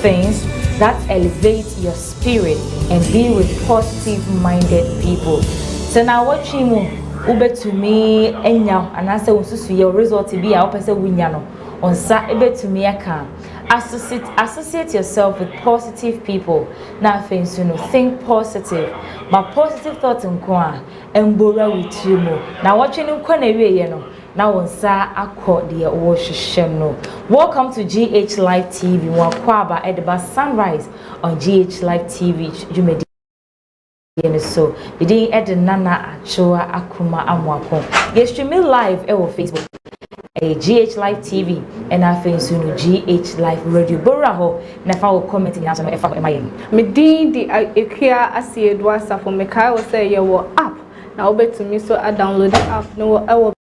things that elevate your spirit and be with positive-minded people. So now what you ube to me enya and I say unsusu your result be a opese winyano on sa ebe to me aka. Associate yourself with positive people. Now things you know, think positive. But positive thoughts nkwa embora with you mo. Now watching nkwa na we ye no. Now on sa akọ de wo hwehwem no. Welcome to GH Live TV. Wakwaba edeba sunrise on GH Live TV. Jumedi so we did at the NANNA ADJOA AKOMAH AMOAKO. You stream live on Facebook. GH Live TV and I think soon GH Live Radio. Boraho, never will comment in answer. Me did the AKUA ASIEDUA SARPONG. I will say your app. Now bet to me so I download the app. No, I will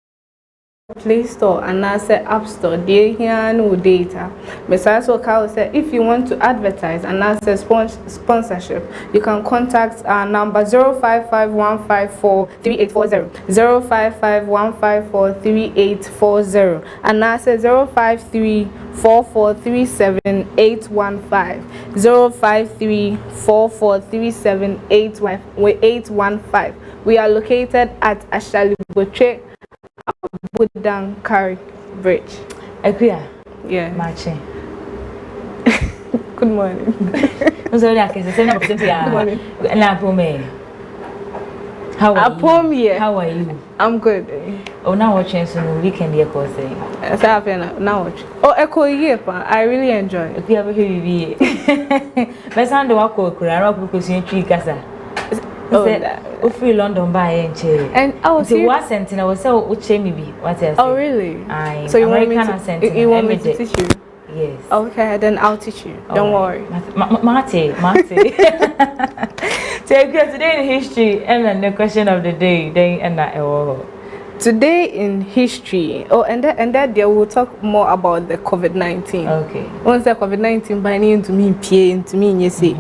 Play Store and I say App Store. They here no data. Besides, what I will say, if you want to advertise and I say sponsorship, you can contact our number 05515438840 05515438840 and I say 05344378115 05344378115. We are located at Ashaliboche Budang Carry Bridge. AKUA. Yeah. Marching. Good morning. Good morning. How are you? I'm good. Oh, now watching some weekend here for saying. Now watch. Oh, Echo here, I really enjoy it. We have a heavy. Let's hand the walk because you tree casa. Oh, free London by and oh, so what sentence I was so uche maybe what else? Oh, really? So you want me to teach you? Yes. Okay, then I'll teach you. Don't worry. Mate. So today in history and the question of the day, today in history. Oh, and that day we'll talk more about the COVID-19. Okay. Once the COVID-19 by into me, into me, you see.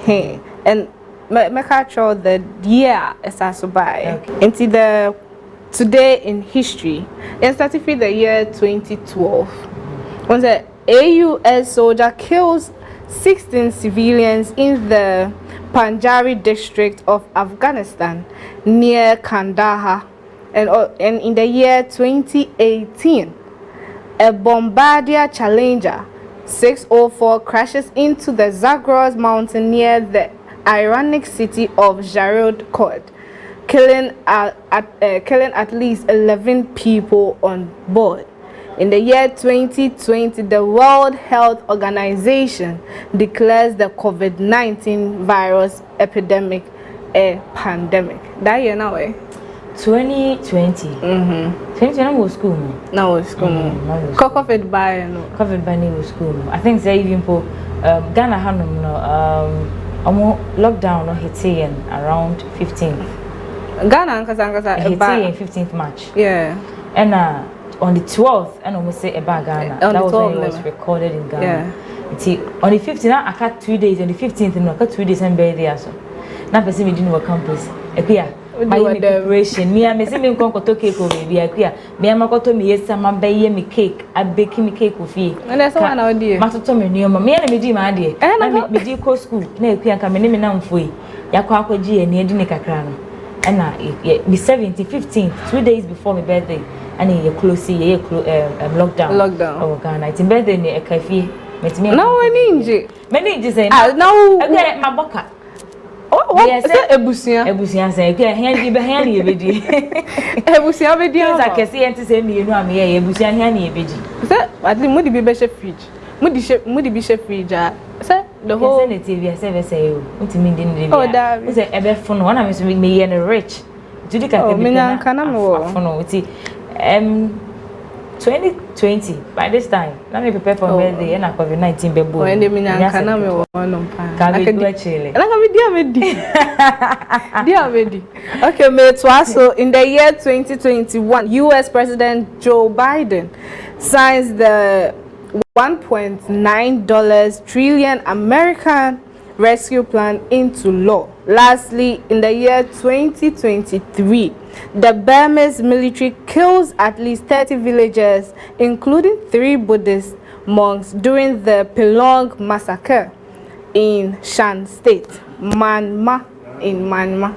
Hey, and make sure the year is also by into the today in history. And starting with the year 2012, when the AUS soldier kills 16 civilians in the Panjari district of Afghanistan near Kandahar, and in the year 2018, a Bombardier Challenger 604 crashes into the Zagros mountain near the Iranic city of Jarod Kod, killing at least 11 people on board. In the year 2020, the World Health Organization declares the COVID-19 virus epidemic a pandemic. That year now, 2020. 2020 was school. No, was school. COVID by no. COVID by no school. I think they even for Ghana Hanum lockdown no hitting around 15th. Ghana hitting 15th March. Yeah. And on the 12th, and almost say about Ghana. That was when it was recorded in Ghana. Yeah. On the 15th, I cut 2 days. On the 15th, I cut 2 days and be there. So now, person we didn't work campus. My preparation. Me, I'm saying me come to cake over here. Me, I'm going to me yes, I'm buying me cake. I baking me cake with you. And that's one idea. My to me new. Me and me do my idea. And me do co school. Na ekuya come me na mfoi. Ya kwa akwaji eni edi ne kakra no. And na me 17, 15, 2 days before my birthday. And you close lockdown. Lockdown. Oh Ghana. It's birthday ne ekafi. Metimi. No we ninje. Me ninje say. Ah no. Okay, my boka. Oh, what is it? Ebusia say, "Okay, here be here ni ebedi." Ebusia be dia. Say kese enti say me nu am here ebusia here ni ebedi. Say, at least mudi be chef fridge. Mudi be chef fridge. Say the whole TV say you. Ntimi ndi ndi. Oh, that. Say ebe phone. One am me here rich. Judi ka ke be na. Phone. Iti 2020 by this time let me prepare for birthday and COVID-19 be born when me na kana me won pa ka be do chile na ka be dia me okay me so in the year 2021 US President Joe Biden signs the $1.9 trillion American rescue plan into law. Lastly, in the year 2023, the Burmese military kills at least 30 villagers, including 3 Buddhist monks during the Pelong massacre in Shan State, Myanmar, in Myanmar.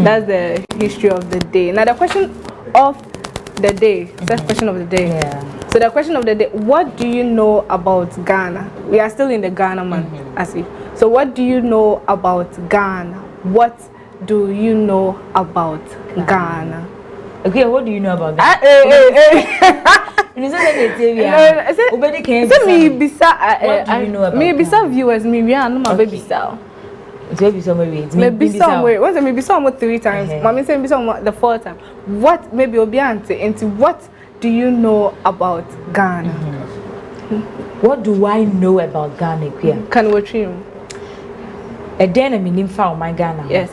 That's the history of the day. Now the question of the day, first question of the day. Yeah. So the question of the day, what do you know about Ghana? We are still in the Ghana month, as if. So what do you know about Ghana? What do you know about Ghana? Okay, what do you know about Ghana? Maybe some viewers, maybe I know my baby style. Maybe some 3 times. Mommy said maybe some the 4th time. What maybe Obiante into what do you know about Ghana? What do I know about Ghana? Can we trim? A den of meaning found my Ghana. Yes.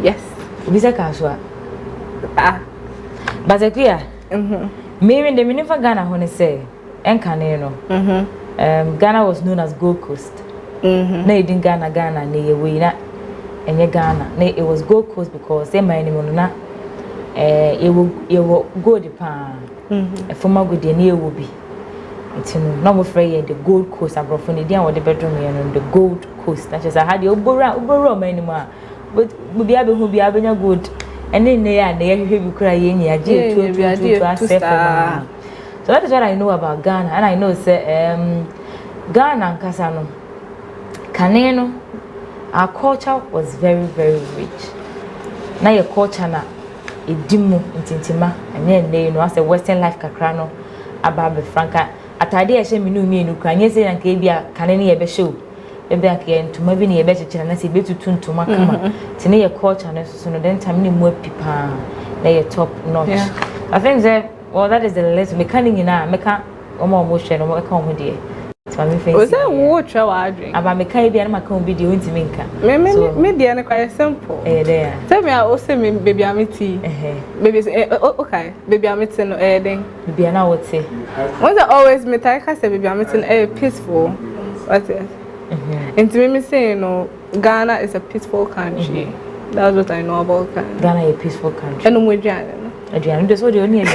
Yes. Visa Kaswa. But a queer. Maybe the meaning for Ghana when I say, and Caneno. Ghana was known as Gold Coast. Nay, didn't Ghana, nay, we not, and ye Ghana. Nay, it was Gold Coast because they might not. It will go the pan. A former good near will be. It's no afraid the Gold Coast. I brought from the or the bedroom and the Gold Coast. That is, I had the Ubera anymore. But we be able to be having good. And then they hear crying. So that is what I know about Ghana. And I know, Ghana and Kasano. Kaneno, our culture was very, very rich. Now your culture na edimu intintima and then you know as a Western life kakrano ababe franka atade e minu mi enu kran yese na ka bia kanene ye be show e bia ka ntuma bi ne ye be chechira na se betutu ntuma kama tene your culture na so no den time ni mu apipa na your top notch. I think that that is the list mechanic na meka omo hwe no meka omo de. Was that what you are doing? About me, can be an Macon video into Minka. Maybe I'm quite simple. There. Tell me, I also mean, baby, I'm tea. Baby, okay, baby, I'm eating adding. Baby, I would say. Once I always meet, I say, baby, I'm eating peaceful. What is? And to me, saying, no, Ghana is a peaceful country. That's what I know about Ghana. Ghana is a peaceful country. And we're Adrian, that's what you need.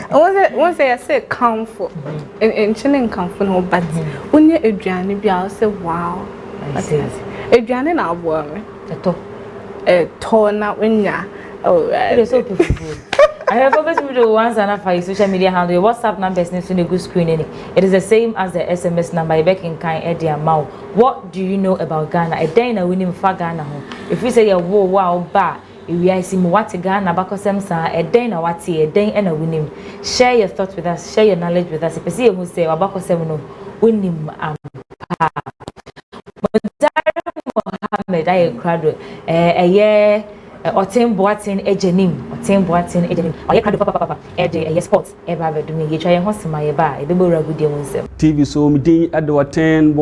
Once I say comfort, and chilling comfort, no, but when you're Adrian, I'll say, wow. I see. Adrian and our woman, a torn out when ya. Oh, it is so beautiful. I have always video once and after social media handle. Your WhatsApp number is next to the good screen. It is the same as the SMS number. Back in kind Eddie Amount. What do you know about Ghana? A day na winning for Ghana. If we say a wow bar. If we see what Ghana bakosem sa a day na wati a day and a winning. Share your thoughts with us, share your knowledge with us. If you see who say bakosem no winning Mohammed I crowd a year Otem Boatin Ejenim or papa a sports ever doing you try and host my bar a baby good day TV so me at the Boatin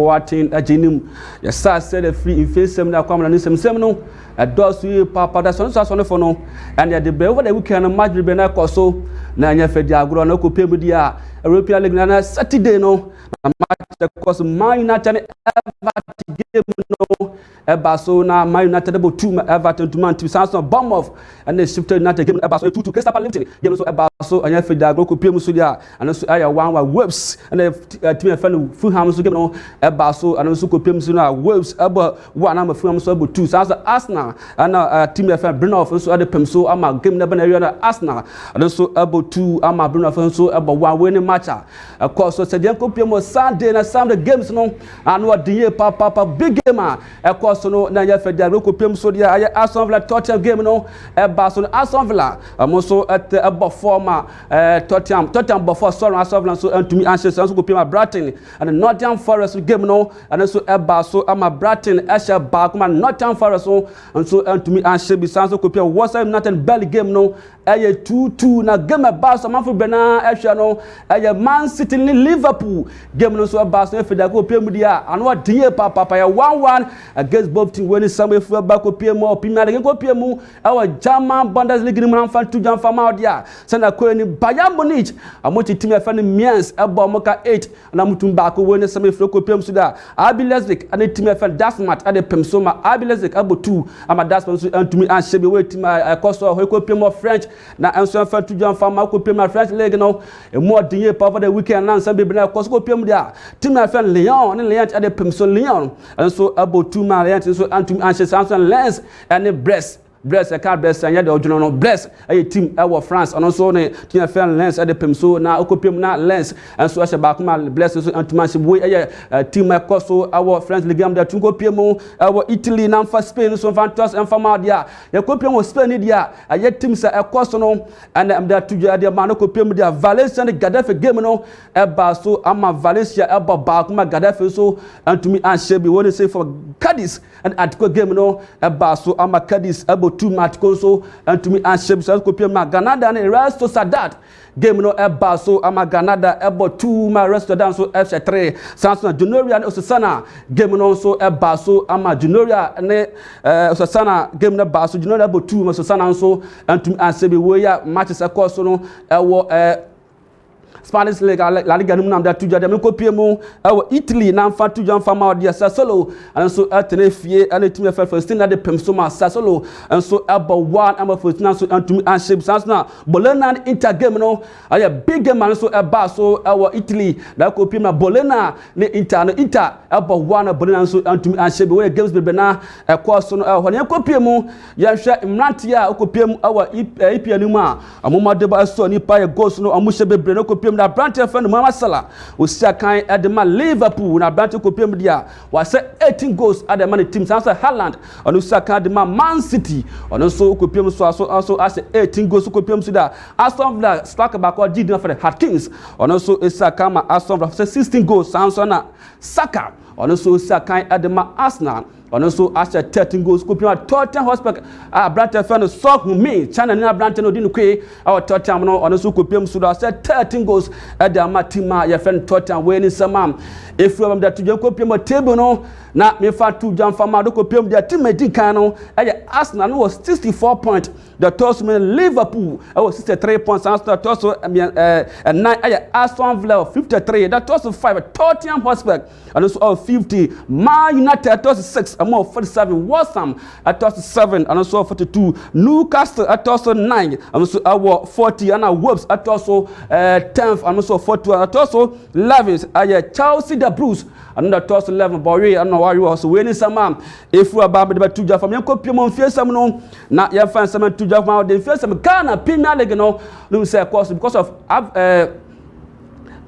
Ejenim your sir said a free in face seminar common and some seminal a does we papa that's on for no and the day over the weekend match be na so na nya fe dia agro na ko pay me dia European League na Saturday no match the course Man United Everton game no Ebaso na Man United about 2 Everton to Man to Samson bomb off and they shifted United game Ebaso 2 Crystal Palace game so Ebaso anya fe dia agro ko pay mu so dia and so aya 1 Wolves and the team fan Fulham so game no Ebaso and so ko pay mu so na Wolves about 1 na Fulham so about 2 Samson Arsenal and team fan Brnoff so the pem so ama game na area Arsenal and so about 2 ama Brnoff so about 1 winning match of course so say ko pay mu Sunday na some the games no and what the papa big game of course no na ya fe dia ko pay mu so dia Aston Villa Tottenham game no Barcelona Aston Villa so at about former Tottenham before sorry Aston Villa so to me Manchester so go pay my Brighton and Nottingham Forest game no and so Barcelona ama Brighton Asher back man Nottingham Forest so and so to me Manchester so go pay West Ham United Bell game no 2-2 na game Barca man for Bena Asher no Man City Liverpool game no so Barcelona for da go pay mu dia and what die papa 1-1 against both team when somewhere for back go pay mu Premier League go pay mu our German Bundesliga ni man fan 2 jam fa ma dia send ko ni Bayern Munich amoti team fa ni Mainz ebo moka 8 na mutum back when somewhere for go pay mu so da RB Leipzig and team fa Dasmat at the pem so ma RB Leipzig abo 2 ama Dasmat so to me and shebe we team koso ho ko pay mu French na enso fa to John Farmer ko pem na French league no e mo dinye pa over the weekend na nsa be na ko so pem dia team na fan Lyon ne Lyon ade pem so Lyon enso about 2 man Lyon so antum anche Samson Lens and Brest Bless a card bless and yet the no bless a team our France and also ne team fan lens at the pem so na okopem na lens and so as back man bless so antumanship we team so our France league am da tunko pem our Italy na for Spain so fantas and fama dia ya kopem Spain dia a team sa ekoso no and am da tuja dia man okopem dia Valencia Gaddafi game no e ba so ama Valencia e ba back man Gaddafi so antumi an shebi won say for Cadiz and Atletico game no e ba so ama Cadiz about 2 match so and to me and shape so copy ma Granada and Real Sociedad game no eba so ama Granada about 2 ma Real Sociedad so FC3 Samson Junioria and Osasuna game no so eba so ama Junioria and Osasuna game no ba so Junioria about 2 ma Osasuna so and to me and shape we ya matches across so no Spanish League La Liga num nam da tuja dem ko pie mu Italy na fa tuja fama dia Sassuolo and so atene fie and team first na de pem so ma Sassuolo and so about 1 am for na so antum and shape sans na Bologna Inter game no aya big game man so eba so Italy da ko pie na Bologna ne Inter about 1 Bologna so antum and shape we games be na course no hone ko pie mu ya hwe Imrantia ko pie mu EPL nu ma amoma de ba so ni pa goals no amushe bebre no ko pie na Branton fan Mama Salah we see kan Edema Liverpool na Branton ko pem dia wa say 18 goals at the man team Sansa Haaland onu see kan Edema Man City onu so ko pem so also as 18 goals ko pem so da Aston Villa striker back or did for the Hatkins onu so see kan ma Aston Villa 16 goals Sansa na Saka onu so see kan Edema Arsenal and also after 13 goals ko pem Tottenham Hotspur Branton fan so me China na Branton odin kwe our Tottenham no onu so ko pem so da 13 goals at the Matima your friend Tottenham winning some if you am that to ko pem table no na me fa to jam fama do ko pem their team medin kan no Arsenal no was 64 points the Tottenham Liverpool was 63 points Arsenal also 9 Aston Villa 53 that also 5 Tottenham Hotspur and also 50 Man United also 6 more 47 West at also 7 and also 42 Newcastle at also 9 and also our 40 and Wolves at also 10th and also 42 at also 11th Chelsea the Blues and at also 11 boy and why you also winning some if we are about the two from your copy on face some no na your fans some two job now the face some Ghana Premier League no say of course because of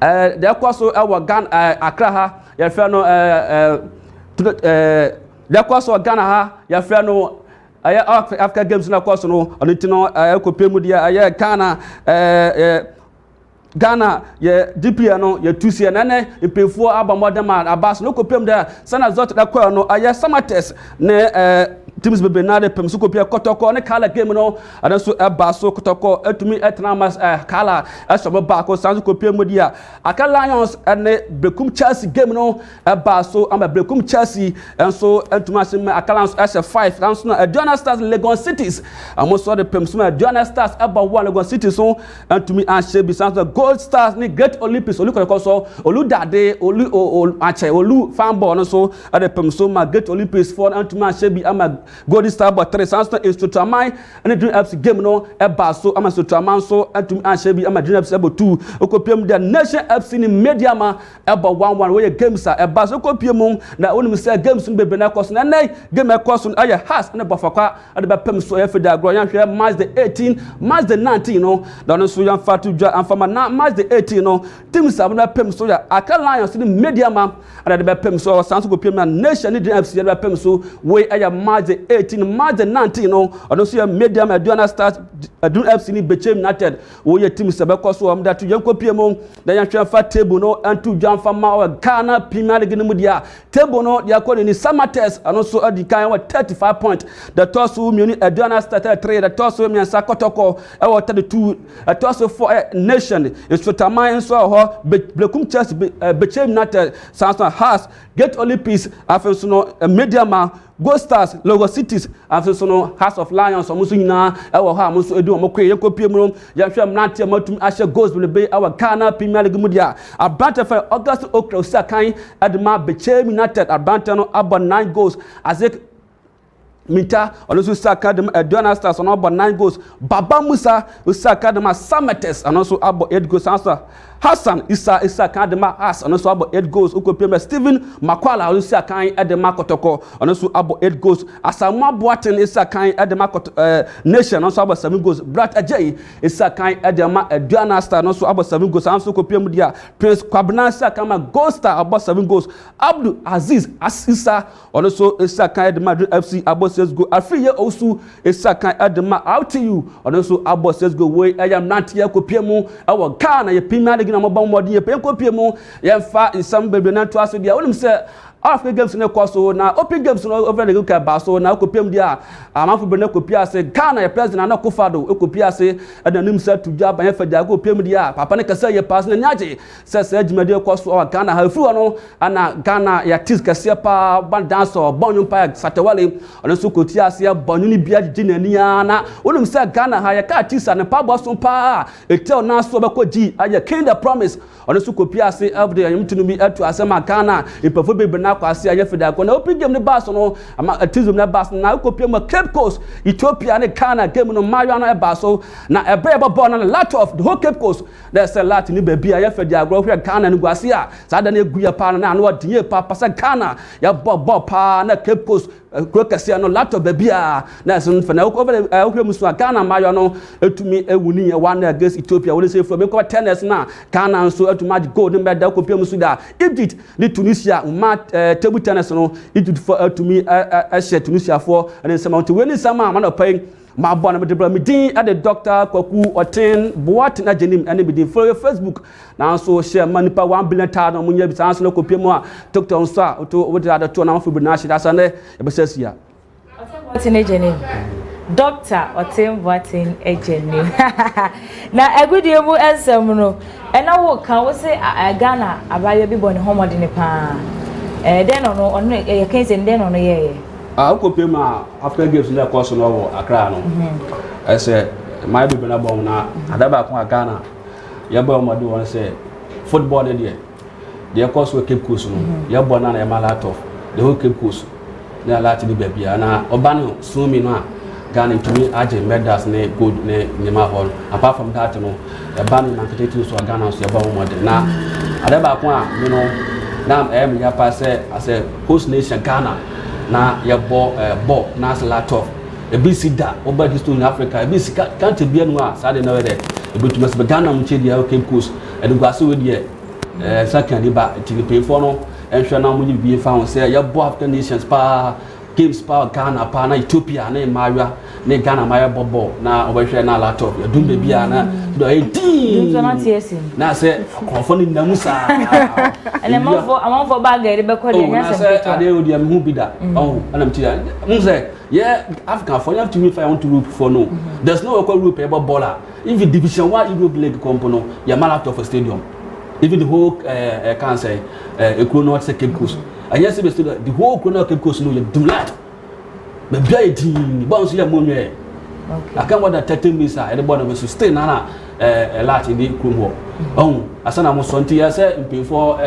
the course our Ghana Accra ha your friend no the course of Ghana ha your friend no Africa games na course no on it no copy mu dia Ghana ye DPR no ye tusia nane impefo abamodema abas no kopem da sana zot da kwa no samates ne teams bebe na de pem so kopia kotoko ne kala game no adan so baso kotoko etumi etna mas kala asomo ba ko sanzo kopia modia aka Lions ne Bekum Chelsea game no baso am Bekum Chelsea and so etuma sim aka Lions as 5 and so Aduana Stars Legon Cities amoso de pem so Aduana Stars aba 1 Legon Cities so etumi an shebi sanzo Gold Stars ni Great Olympics olu so olu dade olu ache olu fanball no so ade pem so ma Great Olympics for etuma shebi ama Golden Star but 3 Sansa is to Tramai and Dream FC game no so ama so Traman so antum anshebi ama Dream FC about 2 okopiem the Nation FC ni Mediama about 1-1 where games are so okopiem na onum say games no be na course na game course aya has na bafakwa ade ba pem so efe da groyan hwe match the 18 match the 19 no don so yan fatu dwa amfama na match the 18 no teams are na pem so ya Aka Lions ni Mediama ade ba pem so Sansa okopiem na Nation ni Dream FC ba pem so we aya match the 18 March 19 no ono so Medium Aduana Stars Adun FC ni Bechem United wo ye team se be koso am da to yanko piemo da yan hwe fa table no antu jan fa ma Ghana Premier League no dia table no dia ko ni Samates ano so adikan wa 35 points the tosu Munich Aduana Stars 3 the tosu Miansa Kotoko e wa 32 tosu 4 Nation is to Tamai so ho Bekum Chelsea Bechem United Sansa has Get Olympics afenso no Mediama Gold Stars Logo Cities afenso no House of Lions omuso nyina e wo ha omuso edu omokwe yenko piemro ya hwem nante matum ahye goals be be our Ghana Premier League mudia Abrante fa August Okra Usakan Adma Bechem United Abrante no abo 9 goals as it Minta on also Academy Adona Stars on about 9 goals. Baba Musa Usa Academy Samates and also about 8 goals. Answer Hassan Isa Academy As and also about 8 goals. Uko Premier Stephen Makwala Usa Kai Adema Kotoko and also about 8 goals. Asama Boaten Isa Kai Adema Nation also about 7 goals. Brat Ajay Isa Kai Adema Adona Stars and also about 7 goals. Also Uko Premier Prince Kwabna Isa Kama Goal Star about 7 goals. Abdul Aziz Asisa and also Isa Kai Madrid FC about 6 goals. Afriye also Isa Kai Adema out to you and also about 6 goals. Way I am not here Kopiemu our Ghana ye Premier League na mobile modi ye pen Kopiemu ye fa isam bebe na to aso dia wonim se Africa games na kwaso na open games no over the local baso na Kopiemu dia amanfo be na kopia se Ghana ye president na Kofado kopia se adanim se tudwa ban fa dia Kopiemu dia papa ne kasa ye pass na nyaje se adwumade kwaso o Ghana ha fu no ana Ghana ya tis kase pa ban dance o bonyu pa satewale ono so kotia se bonyu ni bia ginani na wonim se Ghana ha ya ka tis na pa boso pa etel na so be koji aya kind the promise ono so kopia se every day yimtunu bi atu asema Ghana ipafo bebe na kwase aya fida ko na open game ne baso no ama atizum na baso na Kopiemu Cape Coast Ethiopia ne Ghana game no mayo na e baso na ebe ball na lot of the whole Cape Coast there's a lot ni baby aya fida agro hwe Ghana ne gwase a sada na eguya pa na no odie pa pasa Ghana ya ball pa na Cape Coast Krokasi no lot of baby na so for na hwe musu Ghana mayo no etumi ewuni ye one against Ethiopia we say from me ko tennis na Ghana so etumi goal ne meda Kopiemu su da Egypt ni Tunisia ma table tennis no Egypt for etumi share Tunisia for and some to win sama man pay ma bona me debra me din at the doctor Kwaku Oten Boat na jenim ene be din for your Facebook na so share manipa 1 billion no munya bi sanso na Kopiemu a doctor on so to what the to na for be na shida sane e be sasia Oten ejenim Doctor Oten Boatin ejenim na agudie mu ensem no ena wo kan wo say Ghana abaye bi bone homode ne pa then on you can say then on ye Kopiemu Africa games na course no wo Accra no I say my baby na bom na adaba ko Ghana ya ba mo do won say football dey course we Cape Coast no ya bo na ya malato the whole Cape Coast na lati ni baby na obano sumi no Ghana to me aje medals ne gold ne nyama hall apart from that no ya ban na competitive so Ghana so ya ba mo de na adaba ko you know now ya pass as a host nation Ghana na ya ball na lot of a BC da over this in Africa a BC can't be anywhere sad na there e betu mas Ghana mu che dia Cape Coast e do gase we dia second ba tini pay for no enhwe na mu bi fa won say ya ball African nations pa games pa Ghana pa na Ethiopia na Maria na Ghana Maria ball na obehwe na lot of ya dumbe bia na do 18 na say konfoni na musa and among for bag dey be call dey say ade o dia mu bi da oh anam ti mu say yeah Africa for you have to wait for I want to root for no there's no equal root per baller even division 1 Europe league compono ya malapto for stadium even the whole can say Ekuro say Cape Coast and yes the whole Ekuro Cape Coast no you do that be bia edin bounce ya monwe okay I can't want that 30 minutes everybody we should stay na lot in the Ekuro oh asana mo sonti ya say mpefo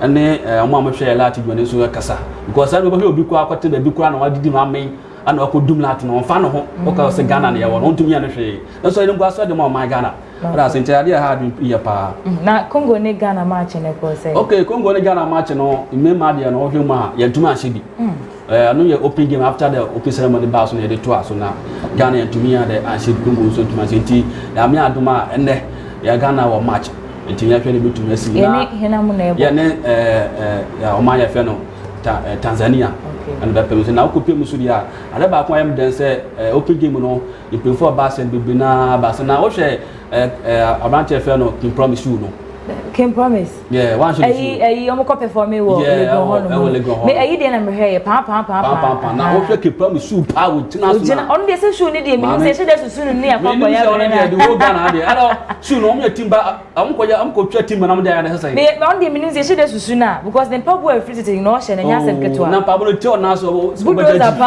ene omo amhwe lot dwane so kasa because I be obi kwa akote be kura na wadidi ma men ana akodum lot no fa no ho o ka say Ghana na ya won ntumi ya no hwe na so ile ngwa so de mo my Ghana ra sente ade ha do ya pa na Congo ne Ghana match ne ko say okay Congo ne Ghana match no imema de no hwe ma ya ntumi ahye anu ye open game after the open ceremony ba so na de to aso na Ghana ya ntumi ya de ahye Congo so ntumi senti ya me aduma enne ya Ghana wa match ntumi ya hwe ne betumi asi na hena mu na ebo ya ne ya o ma ya fe no Tanzania and the person now Kopiemu su dia ada ba ko am den say open game no you prefer Barca be na Barca na o hwe Abranche fe no Kim Promise you no Kim Promise yeah one should omo ko perform e wo me ayi dey na me hwe pa na o hwe Kim Promise you pa wo tina so na on dey say show ni dey me say she dey susu ni akwa ya na the whole Ghana dey ado show no me timba am ko twa timba na me dey na say me on dey me say she dey susu na because the pop boy free sitting no she na nya sem ketwa na pa bo tell na so bulldozer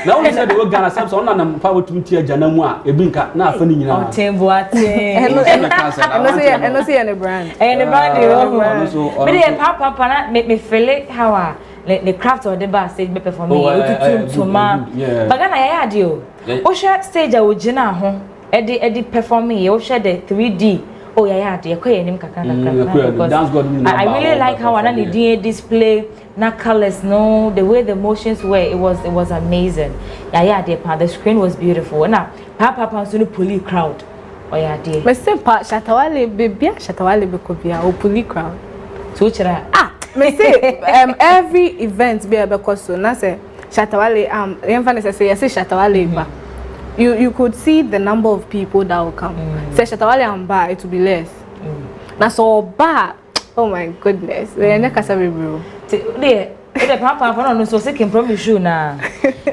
na o say the whole Ghana sam so na na pa bo tumti ajana mu a ebi nka na afa ni nyina Oten Boatin no say any brand and the brand me dey papa na me feel it how the craft or the bar stage be perform to ma bagana ya ade o share stage a wo gina ho e performing o share the 3D oh yeah ade ko yenim kakra I really like how anani display na colors no the way the motions were it was amazing yeah the screen was beautiful na papa so no poli crowd oh yeah ade me say pa Shatawale be ko bia o poli crowd so chira me say every event be because so na say Shatawale emphasis say Shatawale ba you could see the number of people that will come say Shatawale and ba it will be less na so ba oh my goodness we nya kasa be bro the papa no so second promise show na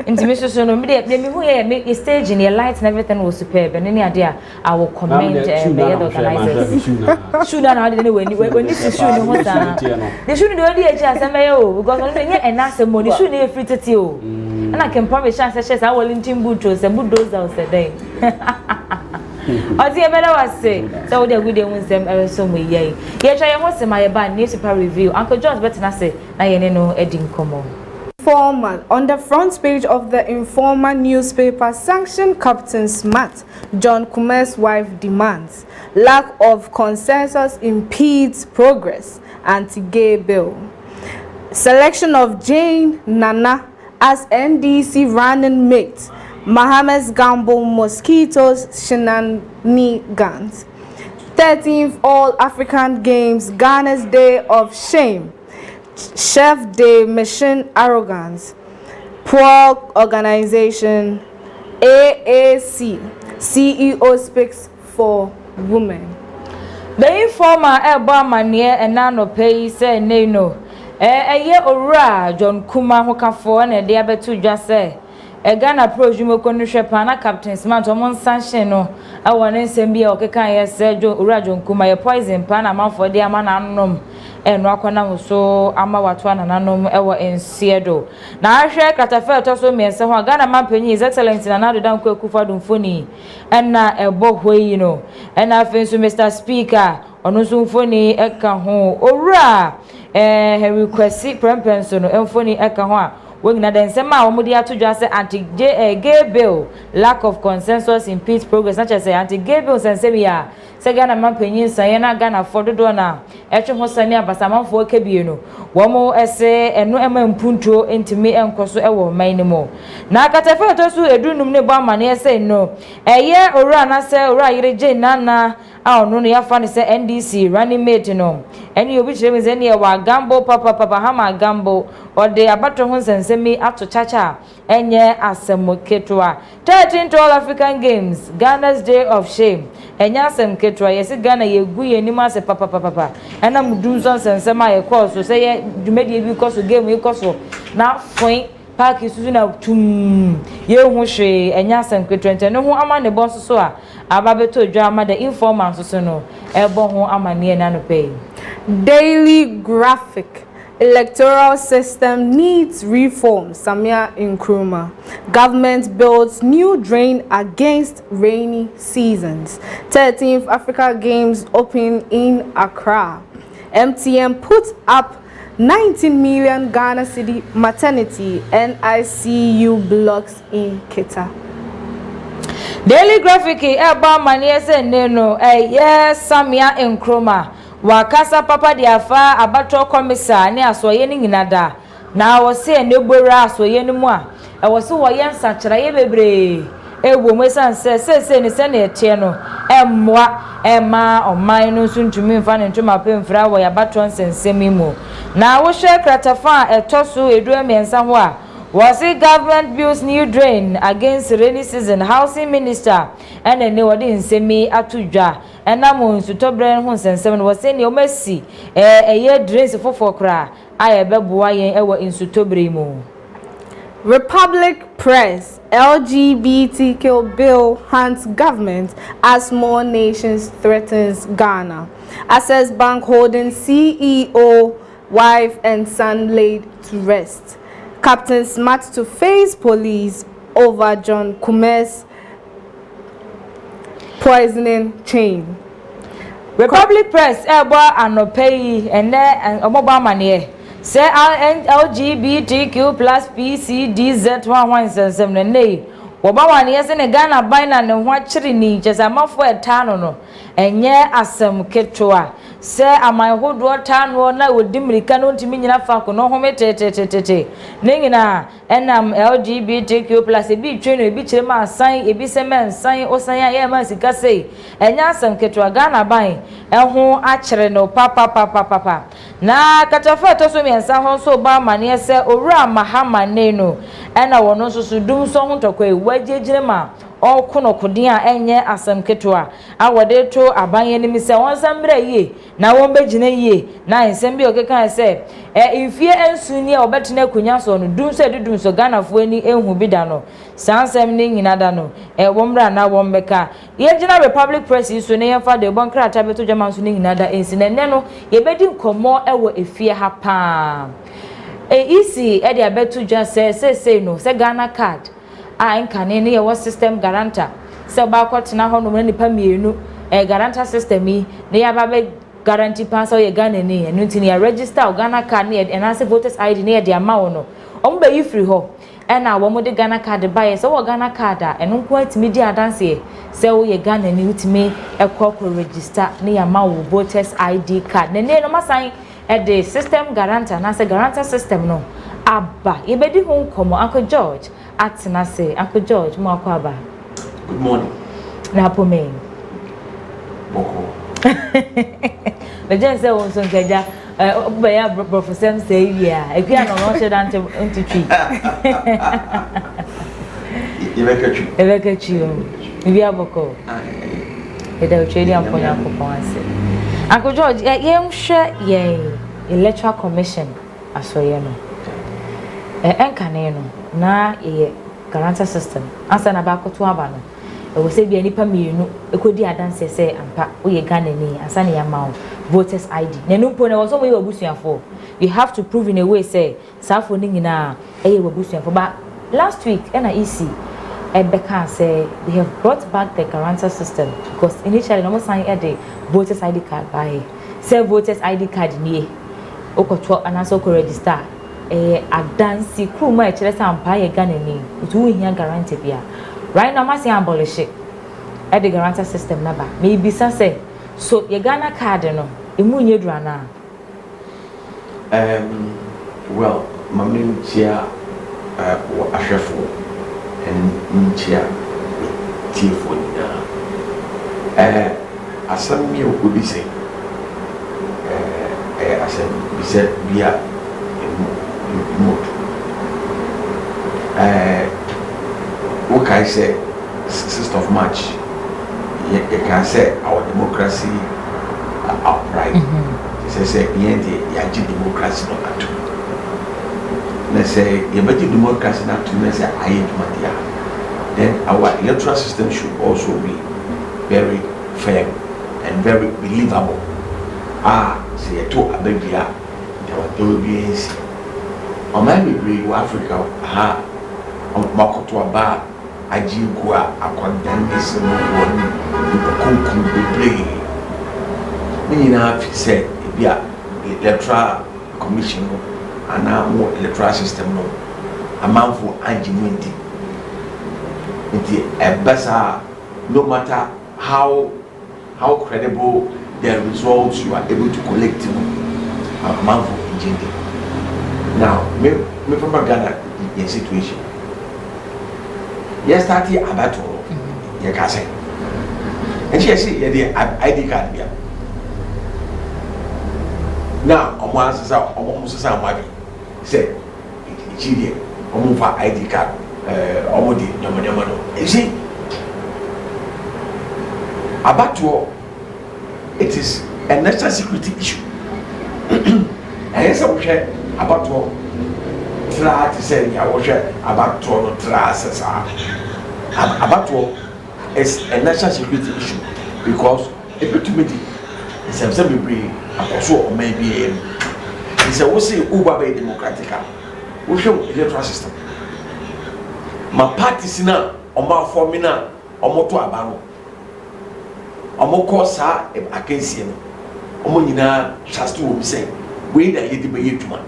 intimacy so no me who here make the stage and the lights and everything was superb and any idea I will comment the organizers shoot na how they when this shoot no what they shoot the only asem o because only any enough money shoot na free tete o and I can promise chance say I will intim boot say bulldozer say then Oti ebele wase so we good dey win sem so we ye try ho se my ban newspaper review Uncle George better say na ye no edin komo Informer on the front page of the Informer newspaper sanctioned Captain Smart John Kume's wife demands lack of consensus impedes progress anti-gay bill selection of Jane NANNA as NDC running mate Mohammed's Gamble Mosquitoes Shenanigans 13th All African Games Ghana's Day of Shame Chef de Mission Arrogance Poor Organization AAC CEO speaks for women The Informer eba manie enano pay say no eye owura John Kuma hokafo na de abetu dwa say Ghana pro jumoko no hwepa na Captain Smart omon sanction no awone nsem bia okeka yese owura John Kuma ye poison pa na manfo de ama na anom eno akwana so ama wato anananom ewo ensiedo na ahwe katafe to so miense ho Ghana mampanyi his excellence na nado dan kwa kufa domfoni enna ebo hoi no enna afenso Mr Speaker ono so mfoni eka ho owura request prempenso no mfoni eka ho a wengina den sema omudi atudwa se anti-gay bill lack of consensus impedes progress such as anti-gay bill sensemia se Ghana mampanyin sanye na Ghana fododo na etwe ho sane abasamanfo kebie no womo ese eno ema mpuntuo entimi enkoso ewo mainimo na katafe to so edunum ne bo amane ese no eye owura na se owura yire je nana a ono no yafa ne se NDC running mate no eni obi chire me ne wa gambo papa hama gambo ode abato ho sensemi ato chacha enye asemo ketwa 13th All African Games Ghana's Day of Shame enya asem ketwa yesi Ghana yegu yenim ase papa ena mudunzo sensema ye course so say ye dwumedi bi course game ye course na foi park isuzu na tum ye hu hwe enya asem ketwa ntene ho ama ne bon so a ababeto dwa ama the Informer so no ebo ho ama ne na no pay Daily Graphic Electoral system needs reform. Samia Nkrumah. Government builds new drain against rainy seasons. 13th Africa Games open in Accra. MTN puts up 19 million Ghana cedi maternity NICU blocks in Kita. Daily Graphic eba maniese neno yes Samia Nkrumah wakasa papa di afa abato komisa ne asoye ni nyinada na wo se enebora asoye ni mu a wo se wo yensa kira ye bebre ewo mwesa se ne se na etie no emmoa ema oman no suntumi mfa ne ntoma pemfra wo ya bato nsensemi mu na wo hwe kratafa etoso eduemiensa ho a was it government builds new drain against rainy season housing minister and then wodi nsemi atudwa enamo nsutobren ho sensem no was ne omasi ye drains fofo kra ayebeboa yen ewo nsutobre mu Republic Press LGBTQ bill hunts government as more nations threatens Ghana. Access Bank holding CEO, wife and son laid to rest. Captain Smart to face police over John Kume's poisoning chain. Republic Press ebo anopai ene omoba mane say LGBTQ plus PCDZ1177 ne woba wane yese ne Ghana bina ne ho akire ni chesamafo etano no enye asem ketwa se amayhodo tano na wodimirika no ntimi nyina fa ko no home tete ne nyina enam LGBTQ plus ebi tweno ebi kire ma asan ebi se mensan osan ya ma sika sei enye asem ketwa Ghana ban eho akire no papa na katafa to so miensa ho so ba mane se owura mahamane no ena wono so so dum so ho tokwa wagegire ma okuno kodin a enye asem ketwa awode to abanye ni mi se won sambre yie na won begina yie na ensem bi okeka se ifie ensuni a obetena kunya so no dum so Ghana fo ani ehu bi da no sansem ni nyina da no womra na wombeka ye gina Republic Press so ne yefa de bon krata beto jaman so ni nyina da ensi ne no ye bedi nkomo ewo efie ha pa isi e de abeto dwa se no se Ghana card nkane ne ye system guarantor se ba kwotena ho no nipa mienu guarantor system yi ne ya ba be guarantee pass ye Ghana ne enu ntini ya register Ghana card ne and as voters ID ne ye de ama wo no omba yi free ho ena wo mo de Ghana card buy se wo Ghana card a enu ko atimi di adanse se wo ye Ghana ne utimi ekọ register ne ya ma wo voters ID card ne no masan the system guarantor na se guarantor system no aba ye bedi ho nkomo Uncle George atina se Uncle George mo akwa. Good morning. Na pome. Boko. Beje se won so nkaja oba ya professor say ya ekua no no sheda nti twi. Ebeka twi o. Bi aboko. Eda twi am ponya kopon ase. Uncle George ye nhwe ye electoral commission asoye no. Enkane no na ye guarantor system asa na ba koto aba no e wo se bia nipa mienu ekodi adanse se ampa wo ye Ghana ni asa na ya ma voters ID na numpo na wo so mo ye wabusuafo you have to prove in a way say safo ni nyina e ye wabusuafo ba last week na EC Ebeka say they have brought back the guarantor system because initially no sign the voters ID card by say voters ID card ni okoto anaso ko register adansi kruma e kire sampa ye Ghana ni utu hia guarantee bia right now masi abolish the guarantor system na ba maybe say so ye Ghana card no emu nye dura na well mamni chia ahwefo and chia tifo asam mi obi say asam bi say bia mode. What can I say? 6th of March. You can say our democracy upright. Say the democracy not at all. Let's say you better democracy not to let's say ASIEDUA. Then our electoral system should also be very fair and very believable. Say to a baby, there will be Omami Africa makoto aba ADJOA akwadan ese no won konkun bebre ni na fi say bia electoral commission ana mo electoral system no amanfo anjimenti nti ebasa no matter how credible the results you are able to collect amanfo injindi. Now, me from Ghana in situation. Yes, start here about to you can say. And she say the ID card here. Now, almost somebody say she did almost ID card. Almost you see, about to it is a national security issue. And yes, about to try to say I was about to try about to is a national security issue because ultimately it's a very also maybe it's a we say Uber by democratic we show electoral system my party sina o ma form na o moto abano o mo ko sa akensie no o mo nyina trust wo say we da yedi be yetuma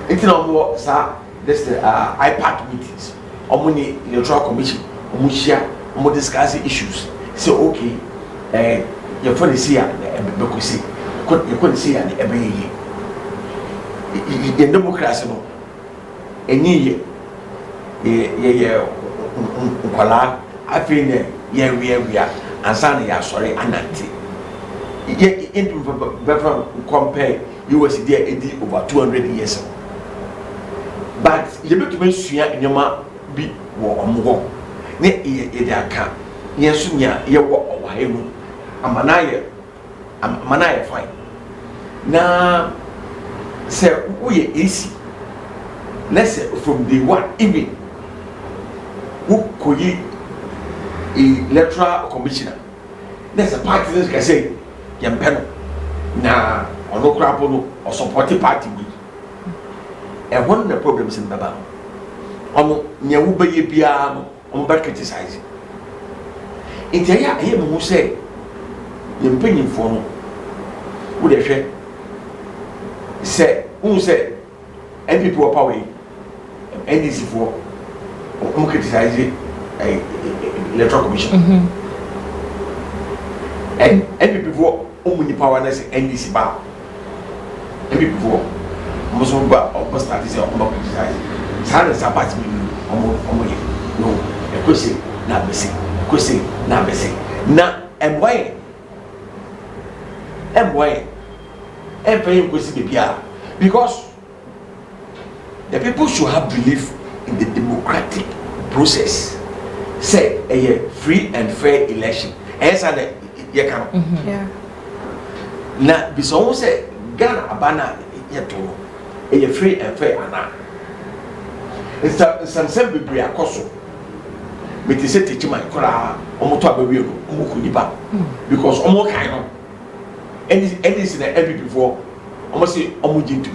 It's not more, sir. This iPad meetings. Omuni electoral commission. Omushia. Omu discussing issues. Say okay. Your phone is here. Because see, you couldn't see any every year. In democracy, no. Any year. Ukwala. I feel we are. And Sunday, sorry, ananti. In compare USD over 200 years. But you better be sure in your ma be war. Ne ye aka. Yes, ye walk away. Amanaye fine. Now, say we easy. Let's say from the one even who could electoral commissioner. There's a party that can say, Yampeno, na or no crapono or supporting party. And one of the problems in Baba, Nyawuba Piano, on back criticizing. In the year, him who say, Yampenian for no, would they say, who said, and people are power, NDC for criticizing electoral commission. And before only power NDC bar. And before most of the started to criticize. Silence apart me no, a question, not missing, question, not missing. Now, and why? And paying question because the people should have belief in the democratic process. Say a free and fair election. As I yeah. Now, be so say Ghana abana yeto a free and fair ana. It's some simple be akoso. But you say teach my kora omo to abawi no omo kuniba because omo kan no any is in every before omo say omo jintu.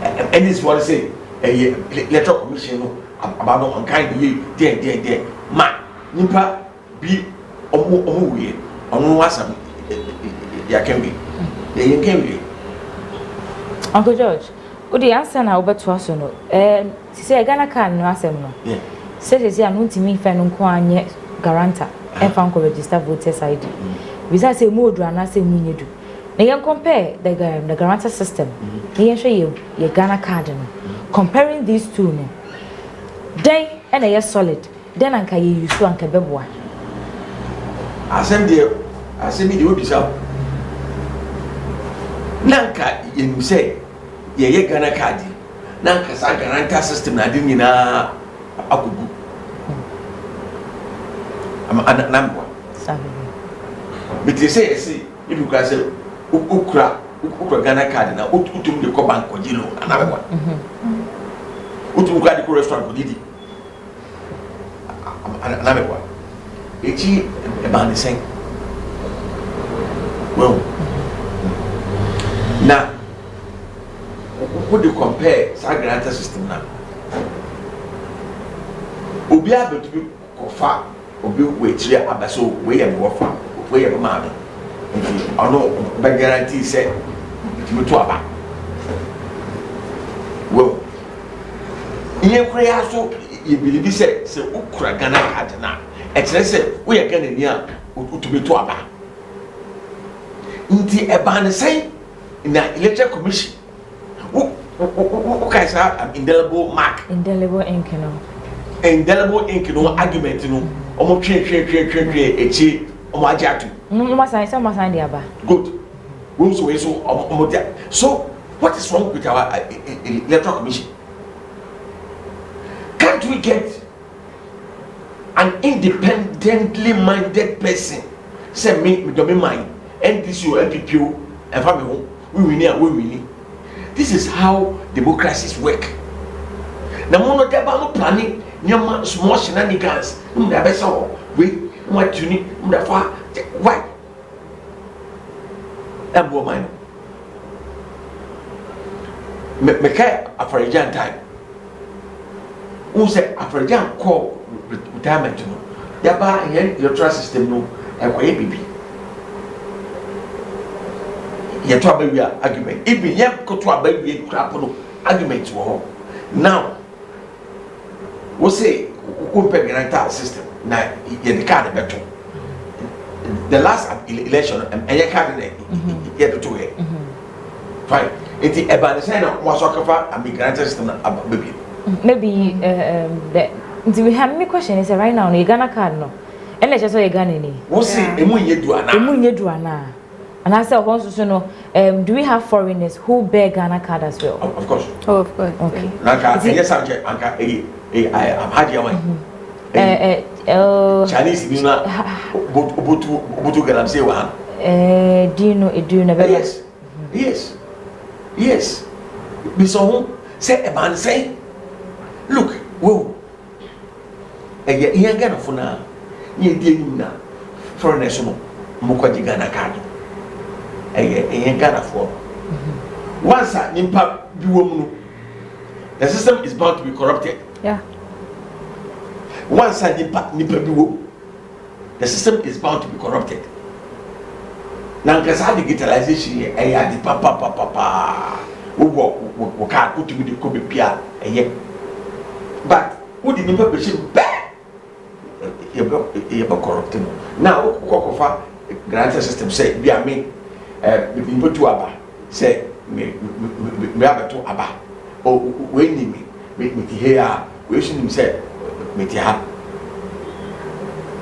And this what I say a electoral commission no about on kind there ma nipa bi omo we omo wasam ya can be they can be Uncle George odi answer na obeto aso no say Ghana can no asem no say say anu ntimi fa no nko anye guarantor e fa nko register voters ID we say mo odu ana say munyedu na yen compare the guarantor system na yen hwe ye Ghana card no comparing these two no then and a solid then anka ye use to anka beboa asem de obi sa nanka yen say ye Ghana card nanka sa guarantor system na din nyina akugu nambo sabe but you say if you can say ukra Ghana card na utum de ko bank ko jilo anabekwa utum kwa di restaurant ko didi anabekwa echi e ban de sen well na would you compare Sagrada system now obi abetu kofa obi wetire abaso we ye wofa we ye maame ono be guarantee say you to aba well iye kura so ye believe say ukura Ghana card na e kire say we ye Ghana ni a utumi to aba nti e ban say na electoral commission okay sir indelible mark indelible ink no argument no omo twe echi omo agiatu no must the aba good so what is wrong with our electoral commission? Can't we get an independently minded person say me don't mind and this you MPPO and family we win. This is how democracies work. Na mono deba no planning nyama small shenanigans mda besa we what you need mda fa why abo man me kai afarijan time who say afarijan call retirement no yaba yen electoral system no e koye bibi yet to a argument. If we have got to a baby argument to all. Now, we say, open guarantor system. Now, you the card better. The last election, and your candidate, you have to do it. Fine. It's about the same was a guarantor system about baby. Maybe do we have any question? Is right now, you Ghana card no? And let's just say Ghana. What's it? Emunyeduana. And I said, once you know, do we have foreigners who bear Ghana card as well? Of course. Oh, of course. Okay. Yes, I'm had your Chinese, you know, Butu Galamse one. Do you know it? Do you never? Yes. Be so say a man say, look, whoa. And yet, you ain't got a phone now. You didn't know for a national Mukwaji Ghana card. And yet, you ain't got a phone. Once I impact the system is bound to be corrupted. Yeah. Once I impact the system is bound to be corrupted. Now, because I digitalization here, I had the papa. We can't put to me the copy PR. But who didn't publish it back? You're corrupted. Now, Kokofa grant system say, we are me, we put to Abba, say, me have to Abba. Oh, when me here, we should him say, me here.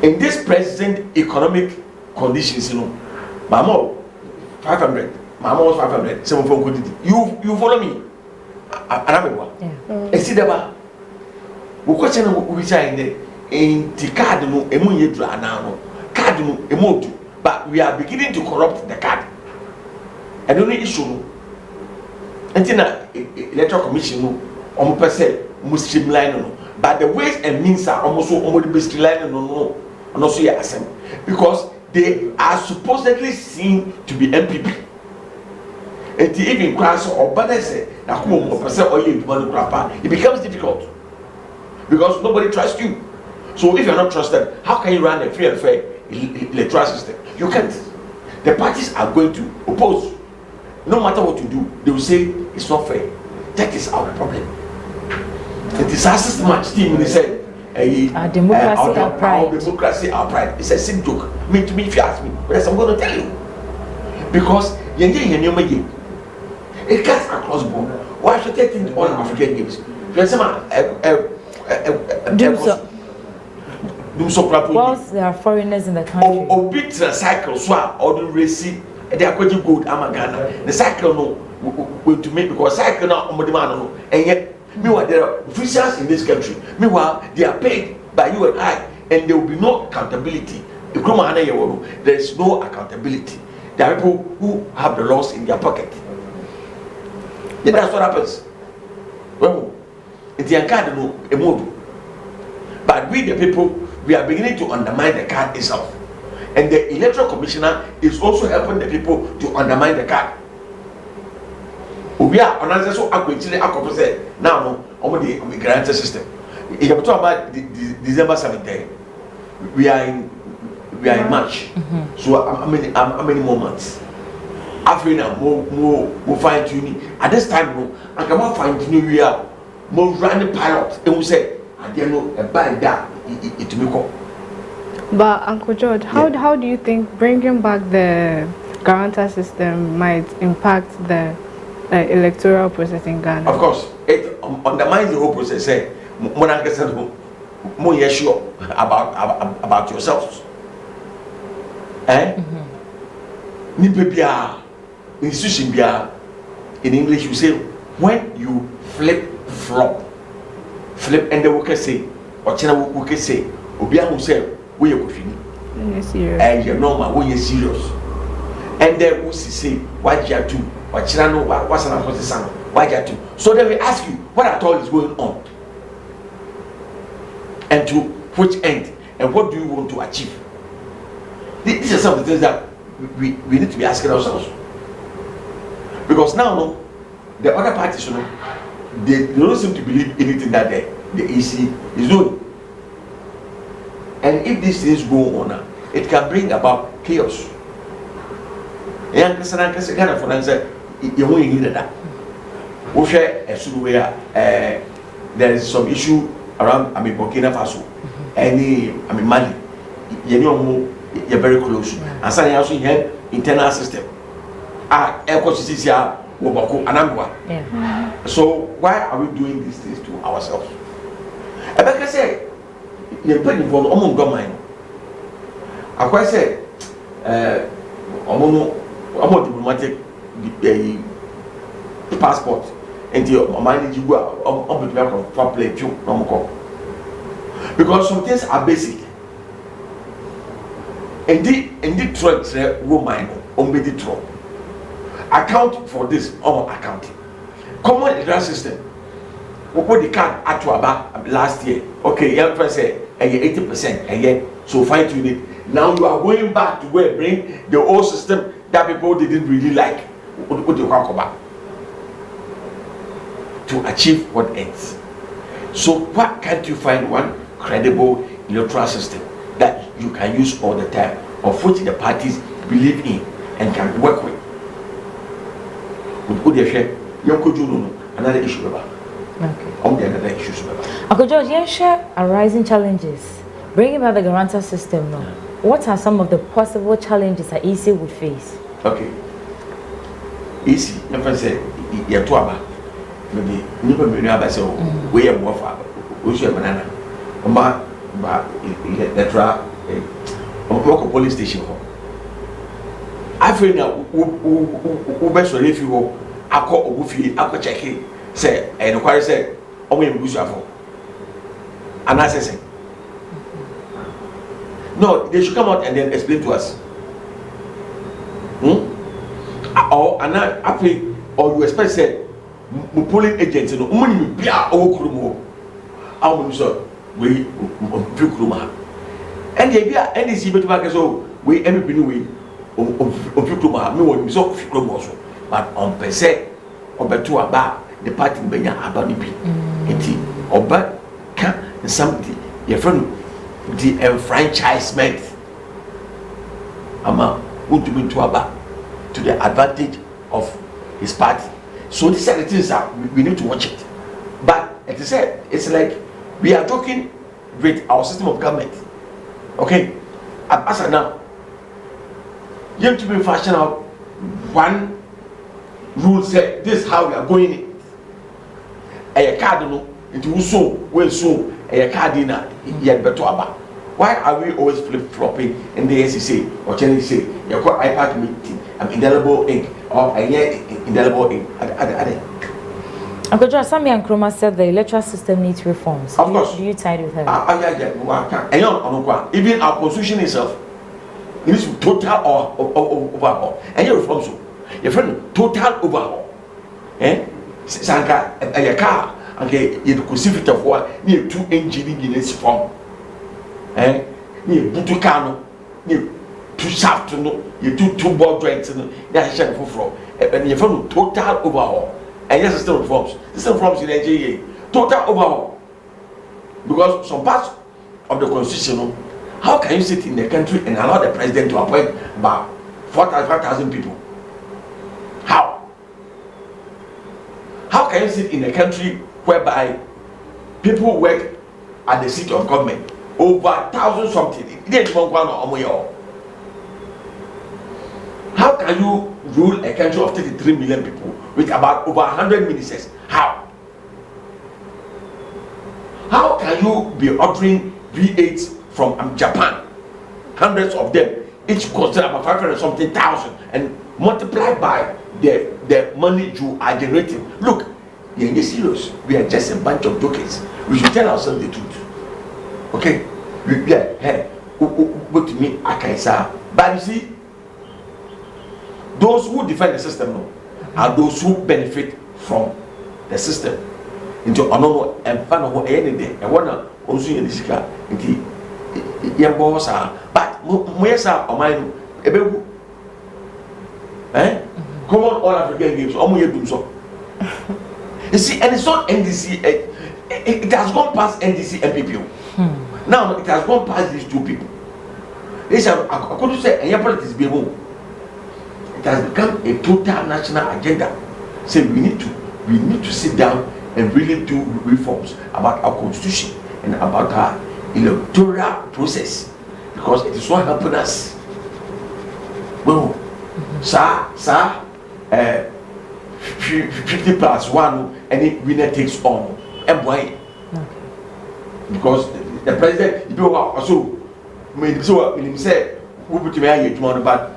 In this present economic conditions, you know, Mama, 500, Mama was 500, 7 for good. You follow me? Another see the bar. We question we say in the card no emunye dra now card no emotu, but we are beginning to corrupt the card. I don't need issue. Until electoral commission no omo pese mo streamline no, but the ways and means are almost be streamline no so yeah asem because they are supposedly seen to be MPP. And even class or better say it becomes difficult because nobody trusts you. So if you're not trusted, how can you run a free and fair electoral system? You can't. The parties are going to oppose. No matter what you do, they will say it's not fair. That is our problem. It is our system team. They said our democracy, our pride. Our democracy, our pride. It's a simple joke. To me, if you ask me, yes, I'm going to tell you. Because it cuts across board. Why should they think all African games? Whilst there are foreigners in the country. Or beat the cycle, swap, or the race, they are quite good. Amagana. The cycle no going to make because cycle now on the man, and yet, meanwhile, there are officials in this country. Meanwhile, they are paid by you and I, and there will be no accountability. There is no accountability. There are people who have the laws in their pocket. Yeah, that's what happens. Well, it's the card no emodo. But we the people, we are beginning to undermine the card itself. And the electoral commissioner is also helping the people to undermine the card. We are on answer so actually now no the guarantee system. If you talk about December 17th, we are in March. So how many more months? After now, more fine tuning. At this time, no, I can more fine tuning. We are more running pilot. And we say, I don't know about that. It will come. But Uncle George, how do you think bringing back the guarantor system might impact the electoral process in Ghana? Of course, it undermines the whole process. Say, more sure about yourselves. Institution in English you say when you flip, and the worker say, or China worker say, Obia who say, we are good. And you're normal, when you're serious. And then we say, what you are to, what China know, what's an opposition, what you are to. So then we ask you, what at all is going on? And to which end? And what do you want to achieve? These are some of the things that we need to be asking ourselves. Because now, no, the other parties, you know, they don't seem to believe anything that the AC is doing. And if these things go on, it can bring about chaos. Young Cassandra Cassandra for answer, you won't need that. We share a Suluya, there is some issue around, Burkina Faso, Mali, you're very close. And suddenly also have internal system. Ecosystem, Wobako, Anambra. So why are we doing these things to ourselves? I better say, you're putting for almost domain. I quite say, almost diplomatic passport, and the money you go on for play too, because some things are basic. And the trust woman on the trust. Account for this on accounting. Common legal system. What the card at last year. Okay, young person say 80% a year. So fine tune it. Now you are going back to where bring the old system that people didn't really like. What you talk about to achieve what ends. So what can't you find one credible electoral system that you can use all the time, of which the parties believe in and can work with? Another issue about. Okay. Another issue about. Uncle George, you share arising challenges. Bringing back the guarantor system now. What are some of the possible challenges that EC would face? Okay. EC, never say, you're too about. Maybe never be near by so we are more far. We should have banana. But the police station. I feel now, who best if you go, I call Obufi, I check it, say, and inquire say, oh, we will for. And I say, no, they should come out and then explain to us. Or and I feel, or you expect say, polling agents, no, money be our own crew. Our minister, we crew. And the idea, and this even to so we every way. Of you to me when you saw also, but on per se, or better about the party being about the people. Or but can something your friend the enfranchisement would be to about to the advantage of his party. So these are the things that we need to watch it. But it is said, it's like we are talking with our system of government. Okay, as now. You have to be fashion out one rule say this is how we are going in. A card no into so when so a card in yet better about. Why are we always flip-flopping in the SEC or Chinese say you got iPad meeting indelible ink or a year indelible ink? Uncle George, Sammy and Kroma said the electoral system needs reforms. Of course. Do you side with her? Even our constitution itself. It is total overhaul. And you reform so. Your friend, total overhaul. Sanka, a car, okay, you could see it of what near 2 engine in its form. Near Butucano, near 2 shaft to know, you do 2 ball joints and that's a for floor. And your friend, total overhaul. And yes, system reforms. System reforms in Nigeria, total overhaul. Because some parts of the constitution. How can you sit in the country and allow the president to appoint about 4,000 people? How? How can you sit in a country whereby people work at the seat of government over 1,000 something? How can you rule a country of 33 million people with about over 100 ministers? How? How can you be ordering V8s from Japan, hundreds of them, each costed about 500 something thousand, and multiplied by the money you are generating? Look, we are serious. We are just a bunch of jokers. We should tell ourselves the truth. Okay? We are hey, go to me, Akaisa. But you see, those who defend the system are those who benefit from the system. Into another and fan of any day. And one also in this car. But Moyesa or mine, come on, all African games, do so. You see, and it's not NDC, it has gone past NDC and PPO. Now it has gone past these two people. They say, I could say, and your politics be able. it has become a total national agenda. So we need to sit down and really do reforms about our constitution and about our electoral process, because it is not helping us. Well, sir, 50 plus 1, any winner takes all. And why? Because the president, people are also, when say, who put me a tomorrow, but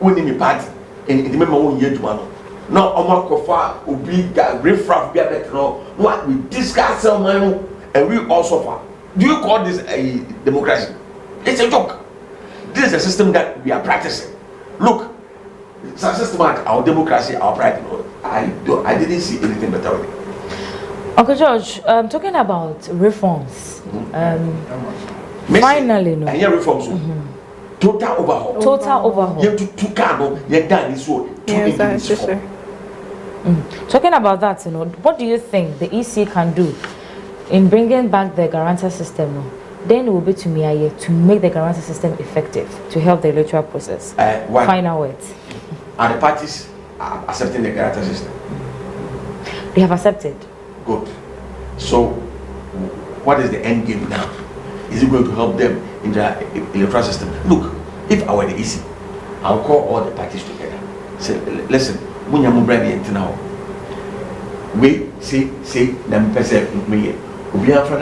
when in the party, and the member won't hear tomorrow. No, AMOAKO will be riffraff, be a better. No, what we discuss and we all suffer. Do you call this a democracy? It's a joke. This is a system that we are practicing. Look, it's a system like our democracy, our pride. I didn't see anything better with it. Uncle George, talking about reforms, finally, no. And here reforms, total overhaul. Total overhaul. You have to cano, you done this one. Yes, that's true. Talking about that, what do you think the EC can do in bringing back the guarantor system? Then it will be to me to make the guarantor system effective to help the electoral process. Final words. Are the parties accepting the guarantor system? They have accepted. Good. So, what is the end game now? Is it going to help them in the electoral system? Look, if I were the EC, I'll call all the parties together. Say, listen, when you're moving now, we say, them person me, we are from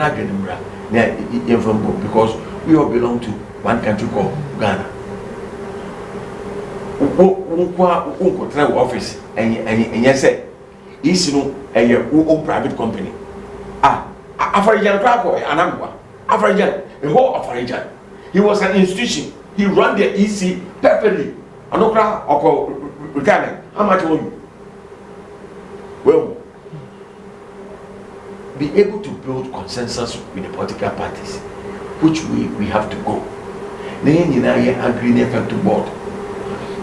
because we all belong to one country called Ghana. Office and yes, is no a own private company. African African, the whole African. He was an institution. He ran the EC perfectly. Anokra or retirement. How much will you? Well, be able to build consensus with the political parties, which we have to go. Then you agree to board.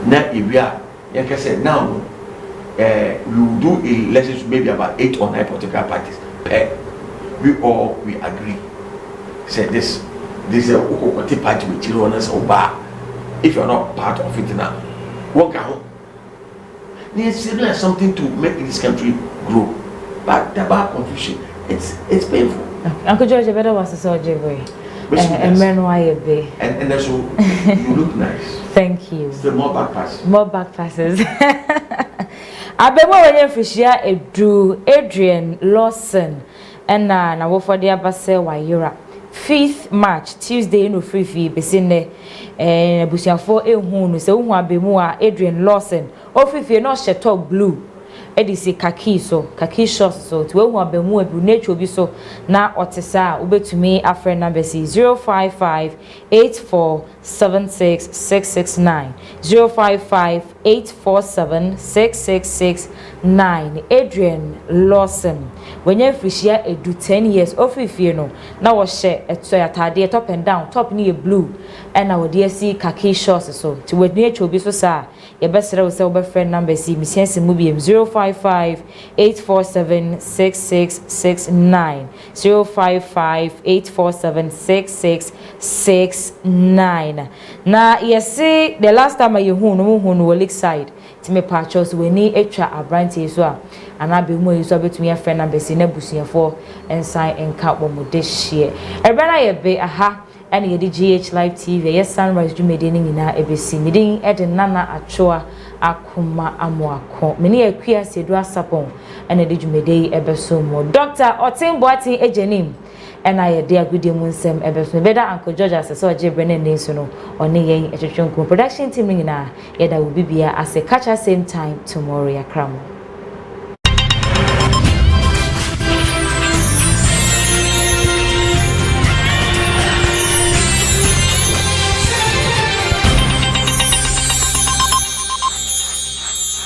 Now if we are, like I said, now we will do elections maybe about 8 or 9 political parties. We agree. Say this is a party with Chironas or bar. If you're not part of it now, walk out. There's something to make this country grow. But the bar confusion, it's painful. Uncle George, better was the soldier boy. And also, you look nice. Thank you. Still more back passes. More back passes. Abemo wenye fishia edu Adrian Lawson and na wo for the abase wayura 5th March Tuesday no free fee besine busiafo ehun no se hu abemu a Adrian Lawson ofifie no she top blue edisi kaki shorts so to hu abemu ebu nature obi so na otesa obetumi afre number 05584766669 05584766669 Adrian Lawson when you frishia edu 10 years ofifie no na wo she atade top and down top ni blue and na wo de see kaki shorts so to we nature obi so sa your best friend number C Miss Mubium 05584766669 05584766669. Now yes see the last time you no lake side to me patchos we need extra abranti so and I be more so between your friend number C nebusiafo and sign and cap one this year. Everybody ye be aha and ADJOA TV yes sunrise jumede ni nyina ebesi midin e de NANNA ADJOA AKOMAH AMOAKO meni akua ASIEDUA SARPONG and ADJUMEDE ebeso mo Dr. Otimboati ejenim and I de agudi mu nsem ebeso beda Uncle George aseso jebrene nenso no oni yen etwetwenko production team nyina yeda wo bibia as a catch at same time tomorrow yakram.